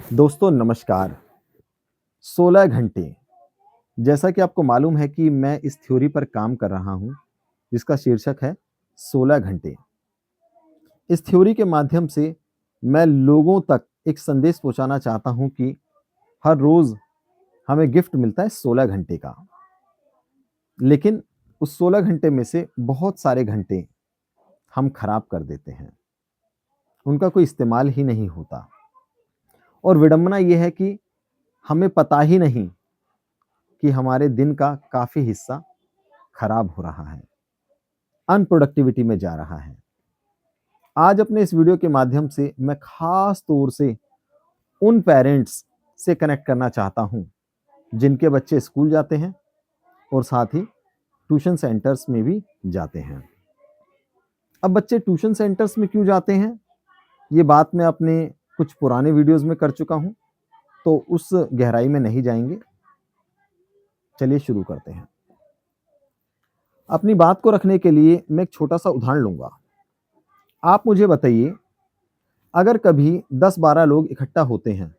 दोस्तों नमस्कार। 16 घंटे, जैसा कि आपको मालूम है कि मैं इस थ्योरी पर काम कर रहा हूँ, जिसका शीर्षक है 16 घंटे। इस थ्योरी के माध्यम से मैं लोगों तक एक संदेश पहुँचाना चाहता हूँ कि हर रोज़ हमें गिफ्ट मिलता है 16 घंटे का। लेकिन उस 16 घंटे में से बहुत सारे घंटे हम खराब कर देते हैं। उनका कोई इस्तेमाल ही नहीं होता और विडंबना ये है कि हमें पता ही नहीं कि हमारे दिन का काफ़ी हिस्सा खराब हो रहा है, अनप्रोडक्टिविटी में जा रहा है। आज अपने इस वीडियो के माध्यम से मैं खास तौर से उन पेरेंट्स से कनेक्ट करना चाहता हूँ, जिनके बच्चे स्कूल जाते हैं और साथ ही ट्यूशन सेंटर्स में भी जाते हैं। अब बच्चे ट्यूशन सेंटर्स में क्यों जाते हैं, ये बात मैं अपने कुछ पुराने वीडियोज़ में कर चुका हूँ, तो उस गहराई में नहीं जाएँगे। चलिए शुरू करते हैं। अपनी बात को रखने के लिए मैं एक छोटा-सा उदाहरण लूँगा। आप मुझे बताइए, अगर कभी 10-12 लोग इकट्ठा होते हैं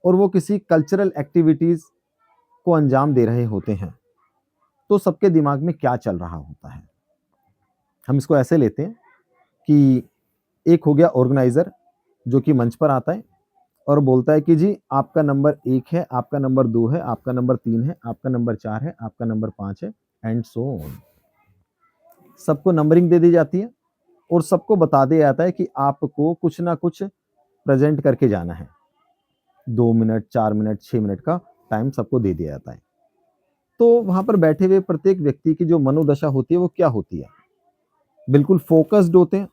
और वो किसी कल्चरल एक्टिविटीज़ को अंजाम दे रहे होते हैं, तो सबके दिमाग में क्या चल रहा होता है? हम इसको ऐसे लेते हैं कि एक हो गया ऑर्गेनाइज़र, जो कि मंच पर आता है और बोलता है कि जी आपका नंबर 1 है, आपका नंबर 2 है, आपका नंबर 3 है, आपका नंबर 4 है, आपका नंबर 5 है एंड सो ऑन। सबको नंबरिंग दे दी जाती है और सबको बता दिया जाता है कि आपको कुछ ना कुछ प्रेज़ेंट करके जाना है। 2 मिनट, 4 मिनट, 6 मिनट का टाइम सबको दे दिया जाता है। तो वहाँ पर बैठे हुए प्रत्येक व्यक्ति की जो मनोदशा होती है वो क्या होती है? बिल्कुल फ़ोकस्ड होते हैं।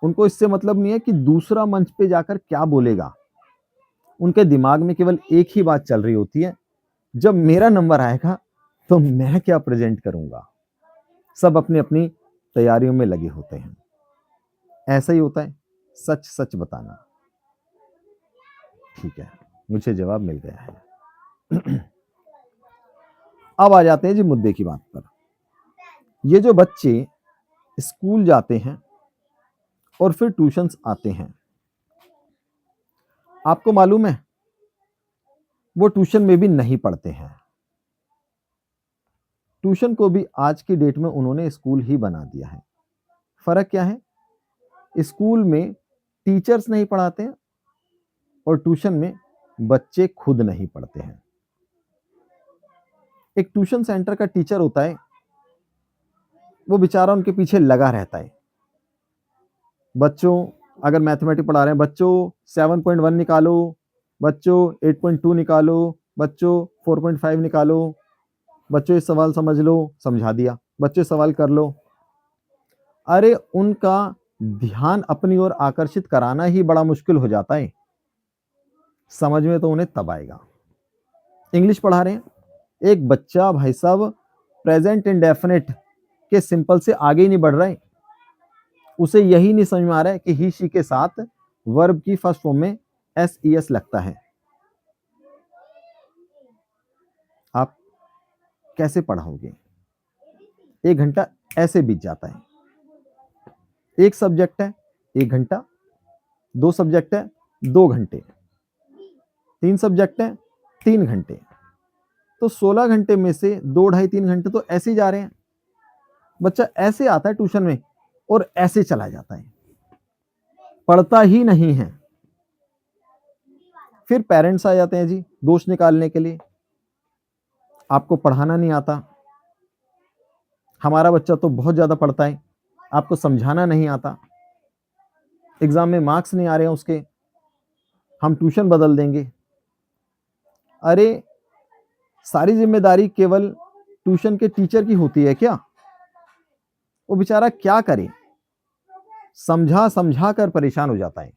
उनको इससे मतलब नहीं है कि दूसरा मंच पे जाकर क्या बोलेगा। उनके दिमाग में केवल एक ही बात चल रही होती है, जब मेरा नंबर आएगा तो मैं क्या प्रेज़ेंट करूँगा? सब अपनी-अपनी तैयारियों में लगे होते हैं। ऐसा ही होता है, सच-सच बताना। ठीक है, मुझे जवाब मिल गया है। अब आ जाते हैं जी मुद्दे की बात पर। ये जो बच्चे स्कूल जाते हैं और फिर ट्यूशन्स आते हैं, आपको मालूम है वो ट्यूशन में भी नहीं पढ़ते हैं। ट्यूशन को भी आज की डेट में उन्होंने स्कूल ही बना दिया है। फ़र्क क्या है? स्कूल में टीचर्स नहीं पढ़ाते हैं और ट्यूशन में बच्चे खुद नहीं पढ़ते हैं। एक ट्यूशन सेंटर का टीचर होता है, वो बेचारा उनके पीछे लगा रहता है। बच्चों, अगर मैथमेटिक्स पढ़ा रहे हैं, बच्चों 7.1 निकालो, बच्चों 8.2 निकालो, बच्चों 4.5 निकालो, बच्चों ये सवाल समझ लो, समझा दिया, बच्चे सवाल कर लो। अरे उनका ध्यान अपनी ओर आकर्षित कराना ही बड़ा मुश्किल हो जाता है। समझ में तो उन्हें तब आएगा। इंग्लिश पढ़ा रहे हैं, एक बच्चा भाई साहब प्रेजेंट इंडेफिनिट के सिंपल से आगे ही नहीं बढ़ रहा है। उसे यही नहीं समझ में आ रहा है कि ही शी के साथ वर्ब की फर्स्ट फॉर्म में एस ई एस लगता है। आप कैसे पढ़ाओगे? 1 घंटा ऐसे बीत जाता है। एक सब्जेक्ट है 1 घंटा, 2 सब्जेक्ट है 2 घंटे, 3 सब्जेक्ट है 3 घंटे। तो 16 घंटे में से 2 ढाई 3 घंटे तो ऐसे ही जा रहे हैं। बच्चा ऐसे आता है ट्यूशन में और ऐसे चला जाता है, पढ़ता ही नहीं है। फिर पेरेंट्स आ जाते हैं जी दोष निकालने के लिए। आपको पढ़ाना नहीं आता, हमारा बच्चा तो बहुत ज़्यादा पढ़ता है, आपको समझाना नहीं आता, एग्ज़ाम में मार्क्स नहीं आ रहे हैं उसके, हम ट्यूशन बदल देंगे। अरे! सारी ज़िम्मेदारी केवल ट्यूशन के टीचर की होती है क्या? वो बेचारा क्या करे? समझा-समझा कर परेशान हो जाता है।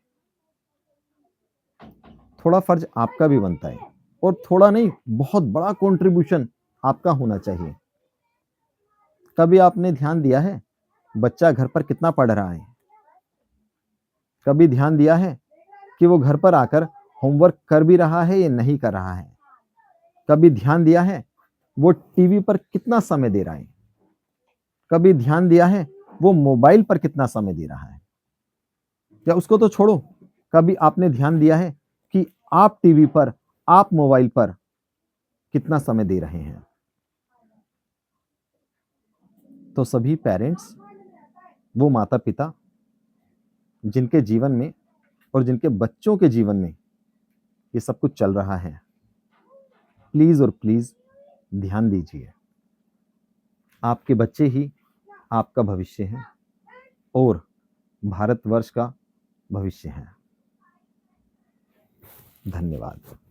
थोड़ा फ़र्ज़ आपका भी बनता है और थोड़ा नहीं, बहुत बड़ा कंट्रीब्यूशन आपका होना चाहिए। कभी आपने ध्यान दिया है, बच्चा घर पर कितना पढ़ रहा है? कभी ध्यान दिया है कि वो घर पर आकर होमवर्क कर भी रहा है या नहीं कर रहा है? कभी ध्यान दिया है वो टीवी पर कितना समय दे रहा है? कभी ध्यान दिया है वो मोबाइल पर कितना समय दे रहा है? या उसको तो छोड़ो, कभी आपने ध्यान दिया है कि आप टीवी पर, आप मोबाइल पर कितना समय दे रहे हैं। तो सभी पेरेंट्स, वो माता-पिता जिनके जीवन में और जिनके बच्चों के जीवन में ये सब कुछ चल रहा है, प्लीज़ और प्लीज़ ध्यान दीजिए। आपके बच्चे ही आपका भविष्य हैं और भारतवर्ष का भविष्य हैं। धन्यवाद।